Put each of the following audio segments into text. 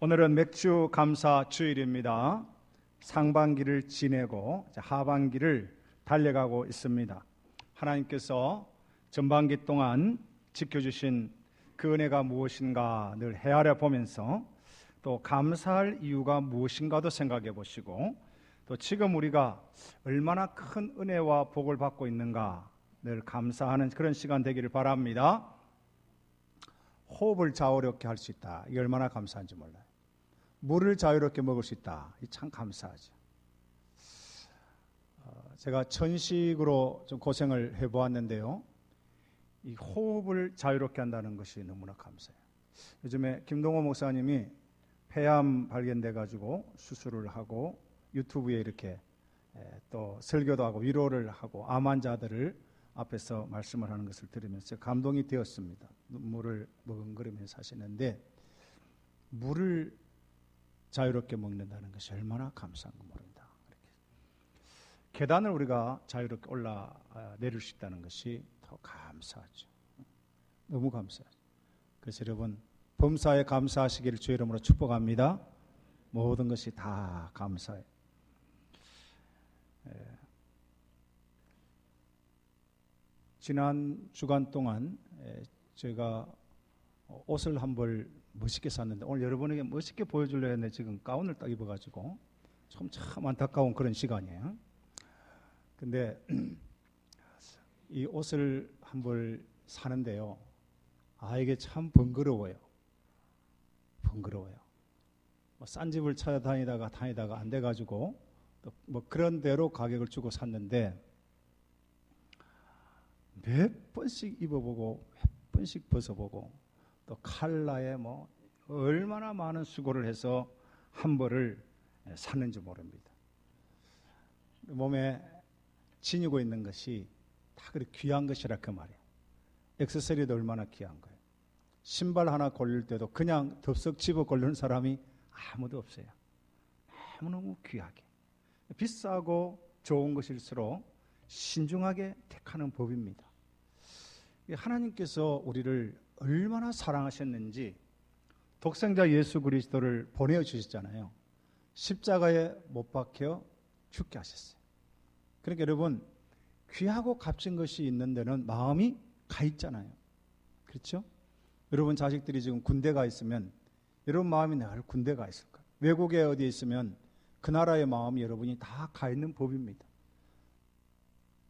오늘은 맥주 감사 주일입니다. 상반기를 지내고 하반기를 달려가고 있습니다. 하나님께서 전반기 동안 지켜주신 그 은혜가 무엇인가 늘 헤아려 보면서 또 감사할 이유가 무엇인가도 생각해 보시고 또 지금 우리가 얼마나 큰 은혜와 복을 받고 있는가 늘 감사하는 그런 시간 되기를 바랍니다. 호흡을 자유롭게 할 수 있다. 이게 얼마나 감사한지 몰라요. 물을 자유롭게 먹을 수 있다. 이 참 감사하죠. 제가 천식으로 좀 고생을 해보았는데요. 이 호흡을 자유롭게 한다는 것이 너무나 감사해요. 요즘에 김동호 목사님이 폐암 발견돼가지고 수술을 하고 유튜브에 이렇게 또 설교도 하고 위로를 하고 암 환자들을 앞에서 말씀을 하는 것을 들으면서 감동이 되었습니다. 눈물을 머금거리면서 하시는데 물을 자유롭게 먹는다는 것이 얼마나 감사한 거 모릅니다. 이렇게. 계단을 우리가 자유롭게 올라내릴 수 있다는 것이 더 감사하죠. 너무 감사하죠. 그래서 여러분 범사에 감사하시기를 주의 이름으로 축복합니다. 모든 것이 다 감사해요. 지난 주간 동안 제가 옷을 한 벌 멋있게 샀는데 오늘 여러분에게 멋있게 보여주려고 했는데 지금 가운을 딱 입어가지고 참 안타까운 그런 시간이에요. 근데 이 옷을 한 벌 사는데요. 이게 참 번거로워요. 싼 집을 찾아다니다가 안 돼가지고 뭐 그런 대로 가격을 주고 샀는데 몇 번씩 입어보고 몇 번씩 벗어보고 또 칼라에 뭐 얼마나 많은 수고를 해서 한 벌을 샀는지 모릅니다. 몸에 지니고 있는 것이 다 그렇게 귀한 것이라 그 말이에요. 액세서리도 얼마나 귀한 거예요. 신발 하나 고를 때도 그냥 덥석 집어 고르는 사람이 아무도 없어요. 너무너무 귀하게. 비싸고 좋은 것일수록 신중하게 택하는 법입니다. 하나님께서 우리를 얼마나 사랑하셨는지 독생자 예수 그리스도를 보내주셨잖아요. 십자가에 못 박혀 죽게 하셨어요. 그러니까 여러분 귀하고 값진 것이 있는 데는 마음이 가 있잖아요. 그렇죠? 여러분 자식들이 지금 군대 가 있으면 여러분 마음이 늘 군대 가 있을 거예요. 외국에 어디에 있으면 그 나라의 마음이 여러분이 다 가 있는 법입니다.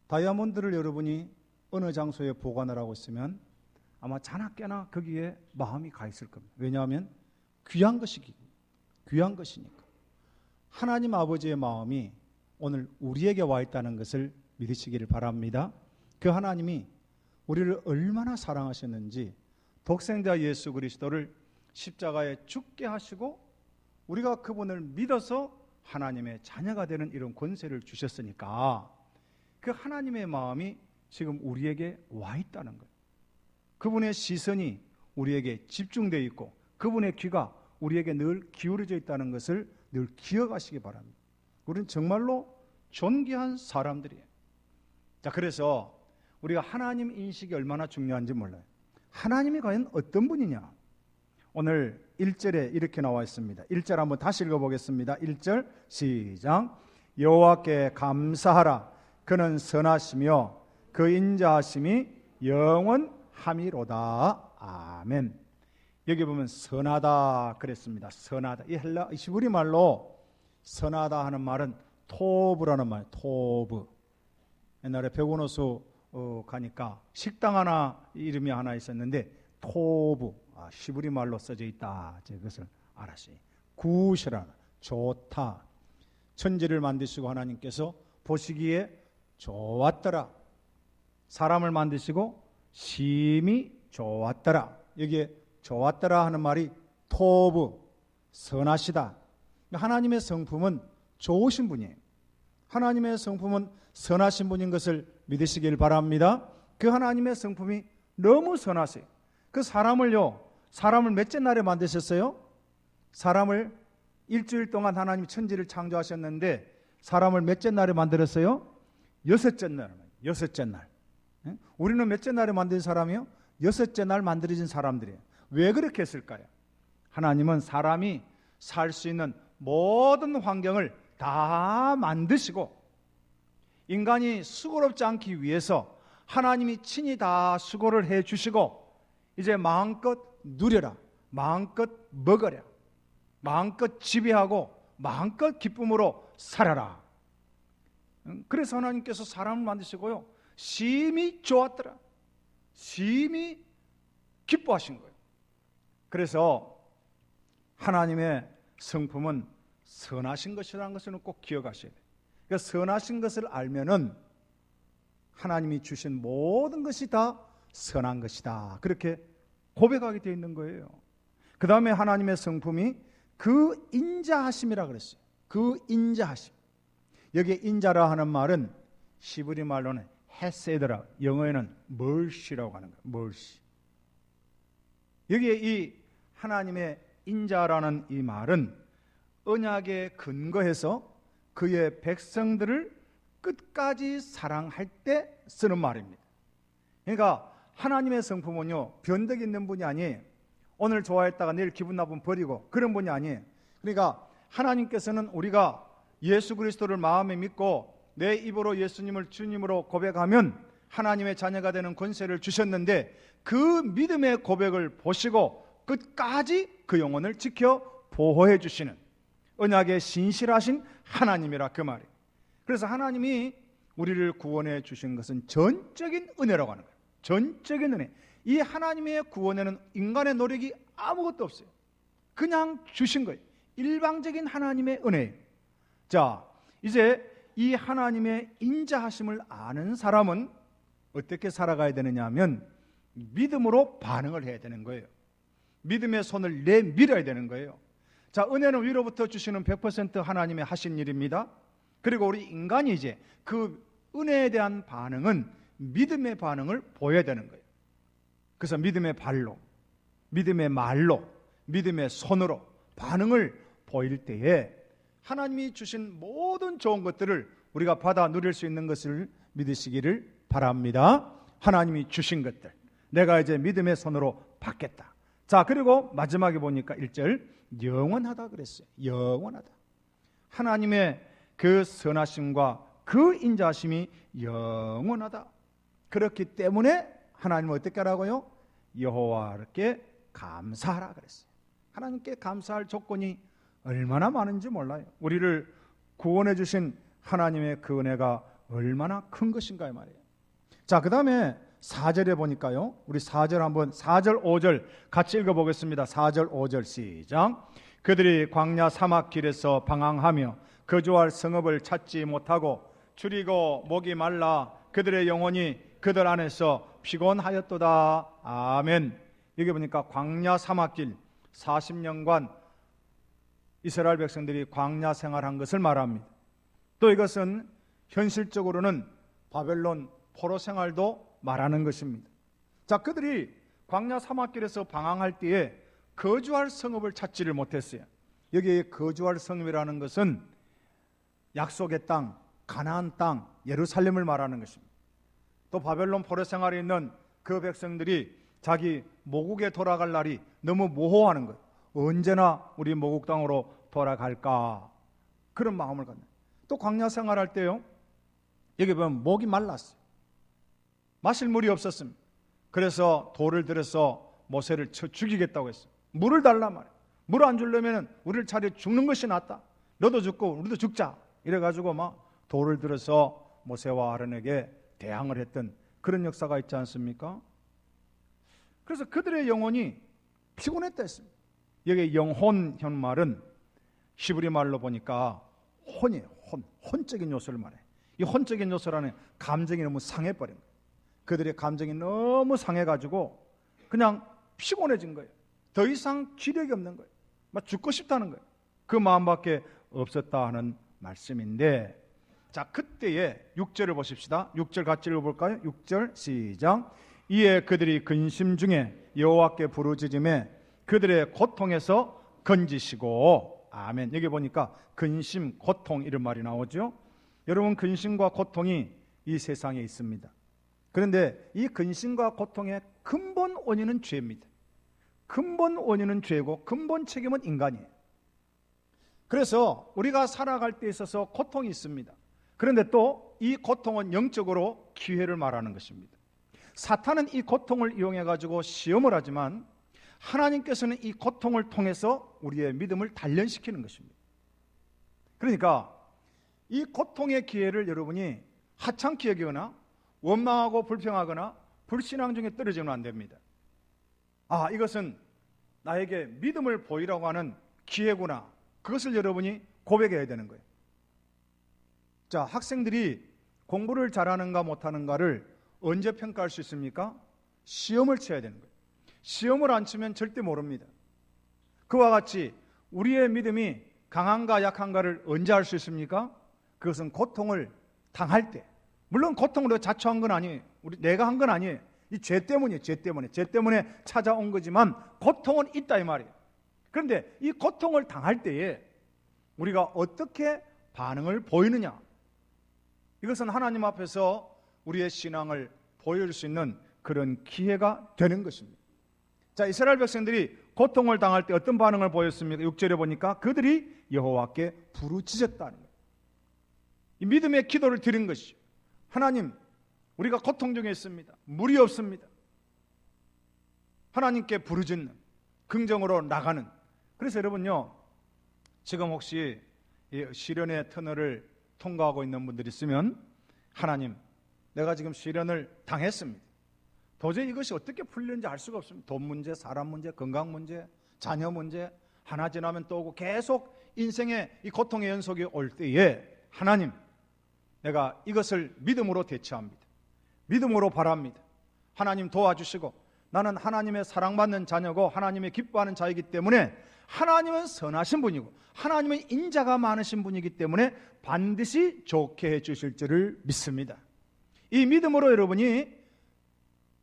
다이아몬드를 여러분이 어느 장소에 보관을 하고 있으면 아마 자나깨나 거기에 마음이 가 있을 겁니다. 왜냐하면 귀한 것이니까. 하나님 아버지의 마음이 오늘 우리에게 와 있다는 것을 믿으시기를 바랍니다. 그 하나님이 우리를 얼마나 사랑하셨는지 독생자 예수 그리스도를 십자가에 죽게 하시고 우리가 그분을 믿어서 하나님의 자녀가 되는 이런 권세를 주셨으니까 그 하나님의 마음이 지금 우리에게 와 있다는 거예요. 그분의 시선이 우리에게 집중되어 있고 그분의 귀가 우리에게 늘 기울어져 있다는 것을 늘 기억하시기 바랍니다. 우리는 정말로 존귀한 사람들이에요. 자, 그래서 우리가 하나님 인식이 얼마나 중요한지 몰라요. 하나님이 과연 어떤 분이냐? 오늘 1절에 이렇게 나와 있습니다. 1절 한번 다시 읽어보겠습니다. 1절 시작. 여호와께 감사하라. 그는 선하시며 그 인자하심이 영원함이로다. 아멘. 여기 보면 선하다 그랬습니다. 선하다. 이 히브리 말로 선하다 하는 말은 토브라는 말. 토브. 옛날에 백운호수 가니까 식당 이름이 하나 있었는데 토브. 히브리 말로 써져 있다. 제가 그것을 알았어요. 굿이라 좋다. 천지를 만드시고 하나님께서 보시기에 좋았더라. 사람을 만드시고 심히 좋았더라. 여기에 좋았더라 하는 말이 토브, 선하시다. 하나님의 성품은 좋으신 분이에요. 하나님의 성품은 선하신 분인 것을 믿으시길 바랍니다. 그 하나님의 성품이 너무 선하세요. 그 사람을 몇째 날에 만드셨어요? 사람을 일주일 동안 하나님이 천지를 창조하셨는데 사람을 몇째 날에 만들었어요? 여섯째 날. 우리는 몇째 날에 만든 사람이요? 여섯째 날 만들어진 사람들이에요. 왜 그렇게 했을까요? 하나님은 사람이 살 수 있는 모든 환경을 다 만드시고 인간이 수고롭지 않기 위해서 하나님이 친히 다 수고를 해 주시고 이제 마음껏 누려라, 마음껏 먹어라, 마음껏 지배하고 마음껏 기쁨으로 살아라. 그래서 하나님께서 사람을 만드시고요, 심히 좋았더라, 심히 기뻐하신 거예요. 그래서 하나님의 성품은 선하신 것이라는 것을 꼭 기억하셔야 돼요. 그러니까 선하신 것을 알면은 하나님이 주신 모든 것이 다 선한 것이다, 그렇게 고백하게 되어 있는 거예요. 그 다음에 하나님의 성품이 그 인자하심이라 그랬어요. 그 인자하심. 여기에 인자라 하는 말은 히브리 말로는 헤세드라, 영어에는 mercy라고 하는 거예요. mercy. 여기에 이 하나님의 인자라는 이 말은 언약에 근거해서 그의 백성들을 끝까지 사랑할 때 쓰는 말입니다. 그러니까 하나님의 성품은요, 변덕 있는 분이 아니에요. 오늘 좋아했다가 내일 기분 나쁘면 버리고 그런 분이 아니에요. 그러니까 하나님께서는 우리가 예수 그리스도를 마음에 믿고 내 입으로 예수님을 주님으로 고백하면 하나님의 자녀가 되는 권세를 주셨는데 그 믿음의 고백을 보시고 끝까지 그 영혼을 지켜 보호해 주시는 언약에 신실하신 하나님이라 그 말이에요. 그래서 하나님이 우리를 구원해 주신 것은 전적인 은혜라고 하는 거예요. 전적인 은혜. 이 하나님의 구원에는 인간의 노력이 아무것도 없어요. 그냥 주신 거예요. 일방적인 하나님의 은혜예요. 자, 이제 이 하나님의 인자하심을 아는 사람은 어떻게 살아가야 되느냐 하면 믿음으로 반응을 해야 되는 거예요. 믿음의 손을 내밀어야 되는 거예요. 자, 은혜는 위로부터 주시는 100% 하나님의 하신 일입니다. 그리고 우리 인간이 이제 그 은혜에 대한 반응은 믿음의 반응을 보여야 되는 거예요. 그래서 믿음의 발로, 믿음의 말로, 믿음의 손으로 반응을 보일 때에 하나님이 주신 모든 좋은 것들을 우리가 받아 누릴 수 있는 것을 믿으시기를 바랍니다. 하나님이 주신 것들, 내가 이제 믿음의 손으로 받겠다. 자, 그리고 마지막에 보니까 1절 영원하다 그랬어요. 영원하다. 하나님의 그 선하심과 그 인자하심이 영원하다. 그렇기 때문에 하나님은 어떻게 하라고요? 여호와께 감사하라 그랬어요. 하나님께 감사할 조건이 얼마나 많은지 몰라요. 우리를 구원해 주신 하나님의 그 은혜가 얼마나 큰 것인가 이 말이에요. 자, 그 다음에 4절에 보니까요, 우리 4절 한번 4절 5절 같이 읽어보겠습니다. 4절 5절 시작. 그들이 광야 사막길에서 방황하며 거주할 성읍을 찾지 못하고 줄이고 목이 말라 그들의 영혼이 그들 안에서 피곤하였도다. 아멘. 여기 보니까 광야 사막길 40년간 이스라엘 백성들이 광야 생활한 것을 말합니다. 또 이것은 현실적으로는 바벨론 포로 생활도 말하는 것입니다. 자, 그들이 광야 사막길에서 방황할 때에 거주할 성읍을 찾지를 못했어요. 여기에 거주할 성읍이라는 것은 약속의 땅, 가나안 땅, 예루살렘을 말하는 것입니다. 또 바벨론 포로 생활에 있는 그 백성들이 자기 모국에 돌아갈 날이 너무 모호하는 거예요. 언제나 우리 모국 땅으로 돌아갈까, 그런 마음을 갖는. 또 광야 생활할 때요, 여기 보면 목이 말랐어요. 마실 물이 없었습니다. 그래서 돌을 들여서 모세를 쳐 죽이겠다고 했어요. 물을 달라 말이에요. 물 안 주려면 우리를 차라리 죽는 것이 낫다. 너도 죽고 우리도 죽자. 이래가지고 막 돌을 들어서 모세와 아론에게 대항을 했던 그런 역사가 있지 않습니까? 그래서 그들의 영혼이 피곤했다 했습니다. 여기 영혼 현 말은 히브리 말로 보니까 혼이에요. 혼적인 요소를 말해요. 이 혼적인 요소라는 감정이 너무 상해버린 거예요. 그들의 감정이 너무 상해가지고 그냥 피곤해진 거예요. 더 이상 기력이 없는 거예요. 막 죽고 싶다는 거예요. 그 마음밖에 없었다 하는 말씀인데, 자, 그때의 6절을 보십시다. 6절 같이 읽어볼까요? 6절 시작. 이에 그들이 근심 중에 여호와께 부르짖음에 그들의 고통에서 건지시고. 아멘. 여기 보니까 근심, 고통 이런 말이 나오죠. 여러분, 근심과 고통이 이 세상에 있습니다. 그런데 이 근심과 고통의 근본 원인은 죄입니다. 근본 원인은 죄고 근본 책임은 인간이에요. 그래서 우리가 살아갈 때 있어서 고통이 있습니다. 그런데 또 이 고통은 영적으로 기회를 말하는 것입니다. 사탄은 이 고통을 이용해 가지고 시험을 하지만 하나님께서는 이 고통을 통해서 우리의 믿음을 단련시키는 것입니다. 그러니까 이 고통의 기회를 여러분이 하찮게 여기거나 원망하고 불평하거나 불신앙 중에 떨어지면 안 됩니다. 아, 이것은 나에게 믿음을 보이라고 하는 기회구나. 그것을 여러분이 고백해야 되는 거예요. 자, 학생들이 공부를 잘하는가 못하는가를 언제 평가할 수 있습니까? 시험을 쳐야 되는 거예요. 시험을 안 치면 절대 모릅니다. 그와 같이 우리의 믿음이 강한가 약한가를 언제 알 수 있습니까? 그것은 고통을 당할 때. 물론 고통으로 자초한 건 아니에요. 내가 한 건 아니에요. 이 죄 때문이에요. 죄 때문에 찾아온 거지만 고통은 있다 이 말이에요. 그런데 이 고통을 당할 때에 우리가 어떻게 반응을 보이느냐, 이것은 하나님 앞에서 우리의 신앙을 보여줄 수 있는 그런 기회가 되는 것입니다. 자, 이스라엘 백성들이 고통을 당할 때 어떤 반응을 보였습니까? 6절에 보니까 그들이 여호와께 부르짖었다는 거예요. 이 믿음의 기도를 드린 것이죠. 하나님, 우리가 고통 중에 있습니다. 물이 없습니다. 하나님께 부르짖는, 긍정으로 나가는. 그래서 여러분요, 지금 혹시 이 시련의 터널을 통과하고 있는 분들이 있으면, 하나님, 내가 지금 시련을 당했습니다. 도저히 이것이 어떻게 풀리는지 알 수가 없습니다. 돈 문제, 사람 문제, 건강 문제, 자녀 문제, 하나 지나면 또 오고 계속 인생의 이 고통의 연속이 올 때에 하나님, 내가 이것을 믿음으로 대처합니다. 믿음으로 바랍니다. 하나님 도와주시고, 나는 하나님의 사랑받는 자녀고 하나님의 기뻐하는 자이기 때문에 하나님은 선하신 분이고 하나님은 인자가 많으신 분이기 때문에 반드시 좋게 해주실 줄을 믿습니다. 이 믿음으로 여러분이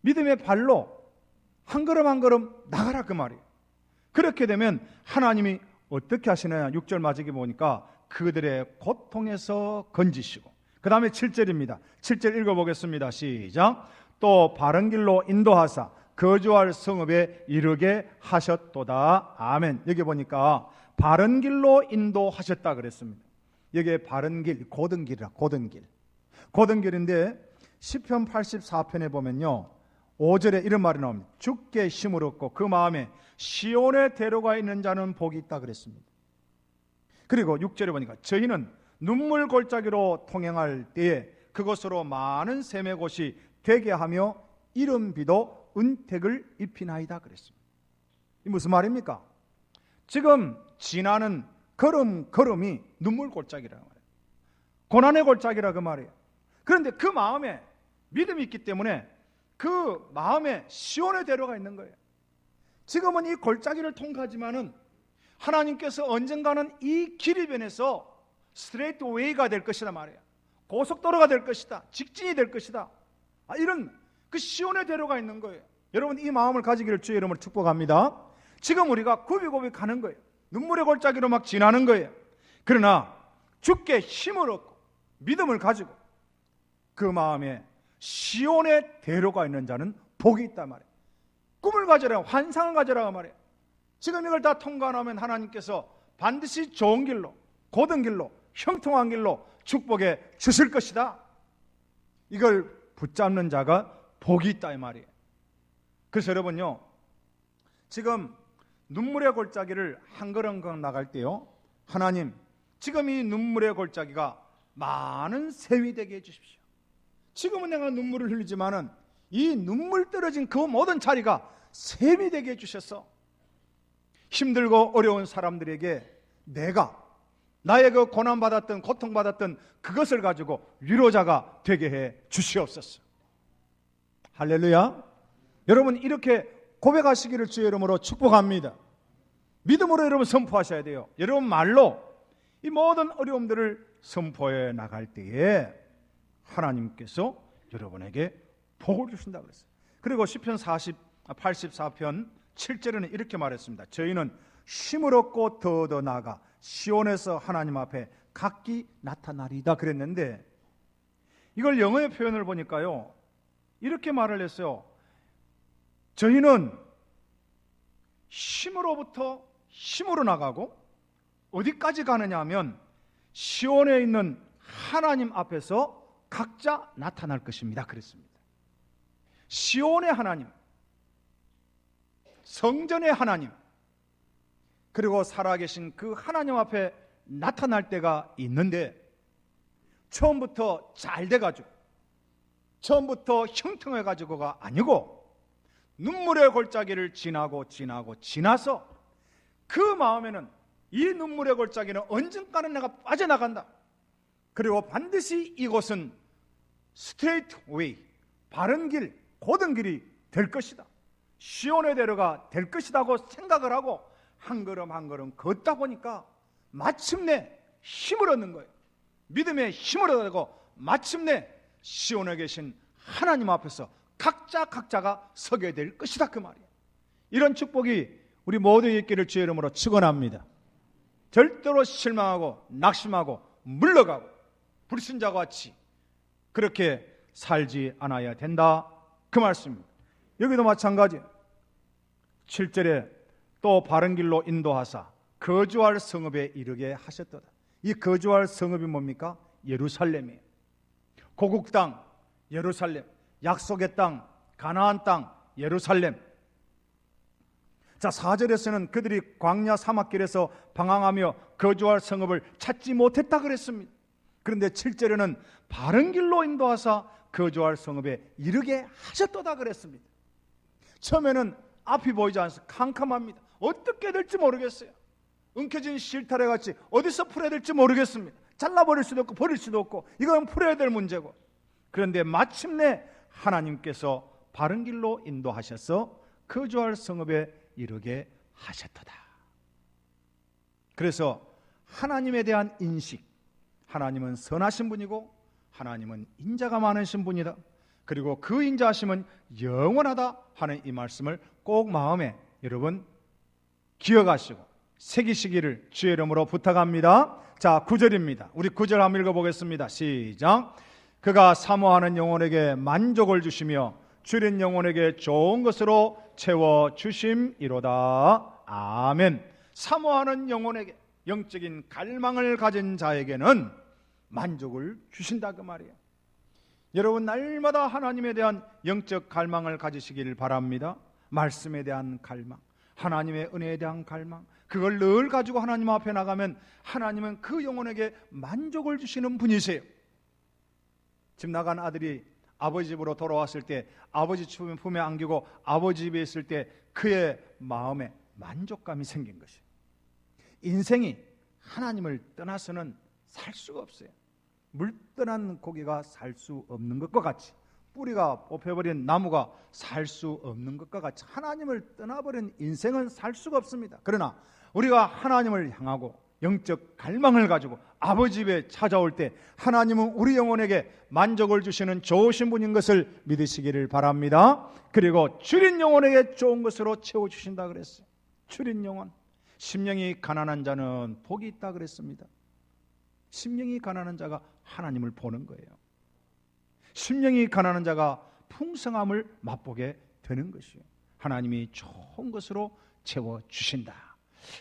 믿음의 발로 한 걸음 한 걸음 나가라 그 말이에요. 그렇게 되면 하나님이 어떻게 하시느냐. 6절 마지막에 보니까 그들의 고통에서 건지시고, 그 다음에 7절입니다. 7절 읽어보겠습니다. 시작. 또 바른 길로 인도하사 거주할 성읍에 이르게 하셨도다. 아멘. 여기 보니까 바른 길로 인도하셨다 그랬습니다. 여기에 바른 길, 고든 길이라, 고든 길. 고든 길인데 시편 84편에 보면요, 5절에 이런 말이 나옵니다. 주께 힘을 얻고 그 마음에 시온에 데려가 있는 자는 복이 있다 그랬습니다. 그리고 6절에 보니까 저희는 눈물 골짜기로 통행할 때에 그것으로 많은 샘의 곳이 되게 하며 이른 비도 은택을 입히나이다 그랬습니다. 이 무슨 말입니까? 지금 지나는 걸음이 눈물 골짜기라고 말이에요. 고난의 골짜기라 그 말이에요. 그런데 그 마음에 믿음이 있기 때문에 그 마음에 시온에 데려가 있는 거예요. 지금은 이 골짜기를 통과하지만은 하나님께서 언젠가는 이 길이 변해서 스트레이트 웨이가 될 것이다 말이에요. 고속도로가 될 것이다. 직진이 될 것이다. 이런 그 시온에 데려가 있는 거예요. 여러분, 이 마음을 가지기를 주의 이름으로 축복합니다. 지금 우리가 굽이굽이 가는 거예요. 눈물의 골짜기로 막 지나는 거예요. 그러나 주께 힘을 얻고 믿음을 가지고 그 마음에 시온에 데려가 있는 자는 복이 있단 말이에요. 꿈을 가져라, 환상을 가져라 말이에요. 지금 이걸 다 통과하면 하나님께서 반드시 좋은 길로, 고든 길로, 형통한 길로 축복해 주실 것이다. 이걸 붙잡는 자가 복이 있다 이 말이에요. 그래서 여러분요, 지금 눈물의 골짜기를 한 걸음 나갈 때요, 하나님, 지금 이 눈물의 골짜기가 많은 샘이 되게 해주십시오. 지금은 내가 눈물을 흘리지만은 이 눈물 떨어진 그 모든 자리가 샘이 되게 해주셔서 힘들고 어려운 사람들에게 내가 나의 그 고난받았던 고통받았던 그것을 가지고 위로자가 되게 해 주시옵소서. 할렐루야. 여러분, 이렇게 고백하시기를 주의 이름으로 축복합니다. 믿음으로 여러분 선포하셔야 돼요. 여러분 말로 이 모든 어려움들을 선포해 나갈 때에 하나님께서 여러분에게 복을 주신다고 그랬어요. 그리고 시편 84편 7절에는 이렇게 말했습니다. 저희는 힘을 얻고 더 나아가 시온에서 하나님 앞에 각기 나타나리다 그랬는데, 이걸 영어의 표현을 보니까요, 이렇게 말을 했어요. 저희는 힘으로부터 힘으로 나가고 어디까지 가느냐 하면 시온에 있는 하나님 앞에서 각자 나타날 것입니다. 그랬습니다. 시온의 하나님, 성전의 하나님, 그리고 살아계신 그 하나님 앞에 나타날 때가 있는데, 처음부터 잘 돼가지고, 처음부터 형통해가지고가 아니고 눈물의 골짜기를 지나서 그 마음에는 이 눈물의 골짜기는 언젠가는 내가 빠져나간다. 그리고 반드시 이곳은 스트레이트 웨이, 바른 길, 고든 길이 될 것이다. 시온의 대로가 될 것이라고 생각을 하고 한 걸음 한 걸음 걷다 보니까 마침내 힘을 얻는 거예요. 믿음의 힘을 얻고 마침내 시온에 계신 하나님 앞에서 각자가 서게 될 것이다, 그 말이에요. 이런 축복이 우리 모두의 있기를 주의 이름으로 축원합니다. 절대로 실망하고 낙심하고 물러가고 불신자와 같이 그렇게 살지 않아야 된다, 그 말씀입니다. 여기도 마찬가지. 7절에 또 바른 길로 인도하사 거주할 성읍에 이르게 하셨도다. 이 거주할 성읍이 뭡니까? 예루살렘이에요. 고국 땅 예루살렘, 약속의 땅 가나안 땅 예루살렘. 자, 4절에서는 그들이 광야 사막길에서 방황하며 거주할 성읍을 찾지 못했다 그랬습니다. 그런데 7절에는 바른 길로 인도하사 거주할 성읍에 이르게 하셨도다 그랬습니다. 처음에는 앞이 보이지 않아서 캄캄합니다. 어떻게 될지 모르겠어요. 엉켜진 실타래 같이 어디서 풀어야 될지 모르겠습니다. 잘라버릴 수도 없고 버릴 수도 없고 이건 풀어야 될 문제고. 그런데 마침내 하나님께서 바른 길로 인도하셔서 거주할 성읍에 이르게 하셨도다. 그래서 하나님에 대한 인식, 하나님은 선하신 분이고 하나님은 인자가 많으신 분이다. 그리고 그 인자하심은 영원하다 하는 이 말씀을 꼭 마음에 여러분 기억하시고 새기시기를 주의 이름으로 부탁합니다. 자, 9절입니다. 우리 9절 한번 읽어보겠습니다. 시작. 그가 사모하는 영혼에게 만족을 주시며 줄인 영혼에게 좋은 것으로 채워주심이로다. 아멘. 사모하는 영혼에게, 영적인 갈망을 가진 자에게는 만족을 주신다, 그 말이에요. 여러분 날마다 하나님에 대한 영적 갈망을 가지시기를 바랍니다. 말씀에 대한 갈망, 하나님의 은혜에 대한 갈망, 그걸 늘 가지고 하나님 앞에 나가면 하나님은 그 영혼에게 만족을 주시는 분이세요. 집 나간 아들이 아버지 집으로 돌아왔을 때 아버지 품에 안기고 아버지 집에 있을 때 그의 마음에 만족감이 생긴 것이에요. 인생이 하나님을 떠나서는 살 수가 없어요. 물 떠난 고기가 살 수 없는 것과 같이, 뿌리가 뽑혀버린 나무가 살 수 없는 것과 같이 하나님을 떠나버린 인생은 살 수가 없습니다. 그러나 우리가 하나님을 향하고 영적 갈망을 가지고 아버지 집에 찾아올 때 하나님은 우리 영혼에게 만족을 주시는 좋으신 분인 것을 믿으시기를 바랍니다. 그리고 줄인 영혼에게 좋은 것으로 채워주신다 그랬어요. 줄인 영혼, 심령이 가난한 자는 복이 있다 그랬습니다. 심령이 가난한 자가 하나님을 보는 거예요. 심령이 가난한 자가 풍성함을 맛보게 되는 것이에요. 하나님이 좋은 것으로 채워주신다.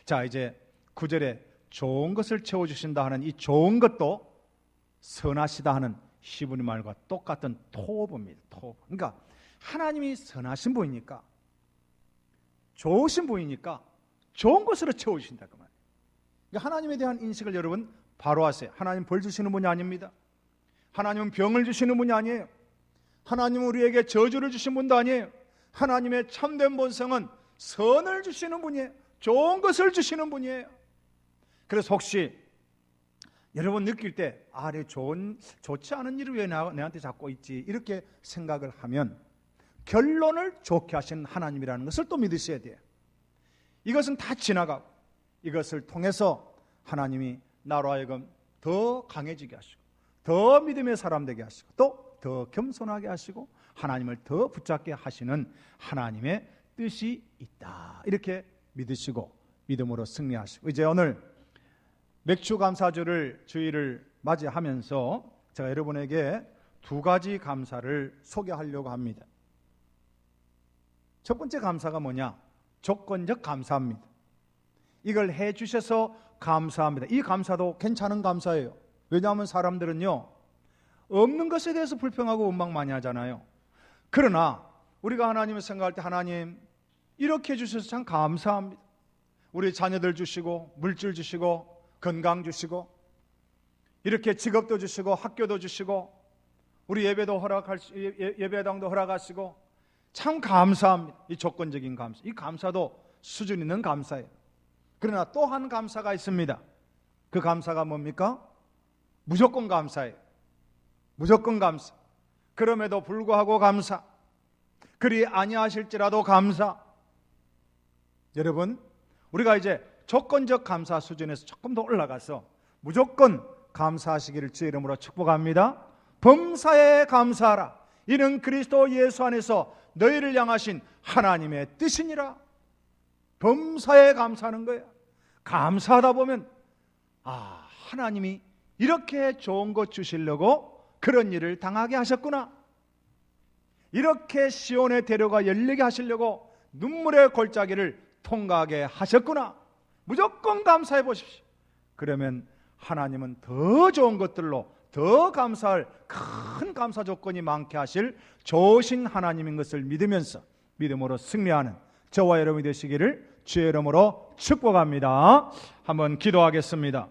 자, 이제 9절에 좋은 것을 채워주신다 하는 이 좋은 것도 선하시다 하는 히브리 말과 똑같은 토브입니다. 토브. 그러니까 하나님이 선하신 분이니까, 좋으신 분이니까 좋은 것으로 채워주신다 그 말이에요. 그러니까 하나님에 대한 인식을 여러분 바로 하세요. 하나님 벌 주시는 분이 아닙니다. 하나님은 병을 주시는 분이 아니에요. 하나님은 우리에게 저주를 주신 분도 아니에요. 하나님의 참된 본성은 선을 주시는 분이에요. 좋은 것을 주시는 분이에요. 그래서 혹시 여러분 느낄 때 내 좋지 않은 일을 왜 내한테 잡고 있지 이렇게 생각을 하면 결론을 좋게 하신 하나님이라는 것을 또 믿으셔야 돼요. 이것은 다 지나가고 이것을 통해서 하나님이 나로 하여금 더 강해지게 하시고 더 믿음의 사람 되게 하시고 또 더 겸손하게 하시고 하나님을 더 붙잡게 하시는 하나님의 뜻이 있다. 이렇게 믿으시고 믿음으로 승리하시고, 이제 오늘 맥주감사주를 주일을 맞이하면서 제가 여러분에게 두 가지 감사를 소개하려고 합니다. 첫 번째 감사가 뭐냐? 조건적 감사입니다. 이걸 해 주셔서 감사합니다. 이 감사도 괜찮은 감사예요. 왜냐하면 사람들은요, 없는 것에 대해서 불평하고 원망 많이 하잖아요. 그러나 우리가 하나님을 생각할 때, 하나님 이렇게 해주셔서 참 감사합니다. 우리 자녀들 주시고, 물질 주시고, 건강 주시고, 이렇게 직업도 주시고, 학교도 주시고, 우리 예배당도 허락하시고, 참 감사합니다. 이 조건적인 감사, 이 감사도 수준 있는 감사예요. 그러나 또 한 감사가 있습니다. 그 감사가 뭡니까? 무조건 감사예요. 무조건 감사. 그럼에도 불구하고 감사. 그리 아니하실지라도 감사. 여러분, 우리가 이제 조건적 감사 수준에서 조금 더 올라가서 무조건 감사하시기를 주의 이름으로 축복합니다. 범사에 감사하라. 이는 그리스도 예수 안에서 너희를 향하신 하나님의 뜻이니라. 범사에 감사하는 거예요. 감사하다 보면 하나님이 이렇게 좋은 것 주시려고 그런 일을 당하게 하셨구나. 이렇게 시온의 대로가 열리게 하시려고 눈물의 골짜기를 통과하게 하셨구나. 무조건 감사해 보십시오. 그러면 하나님은 더 좋은 것들로 더 감사할 큰 감사 조건이 많게 하실 좋으신 하나님인 것을 믿으면서 믿음으로 승리하는 저와 여러분이 되시기를 주의 이름으로 축복합니다. 한번 기도하겠습니다.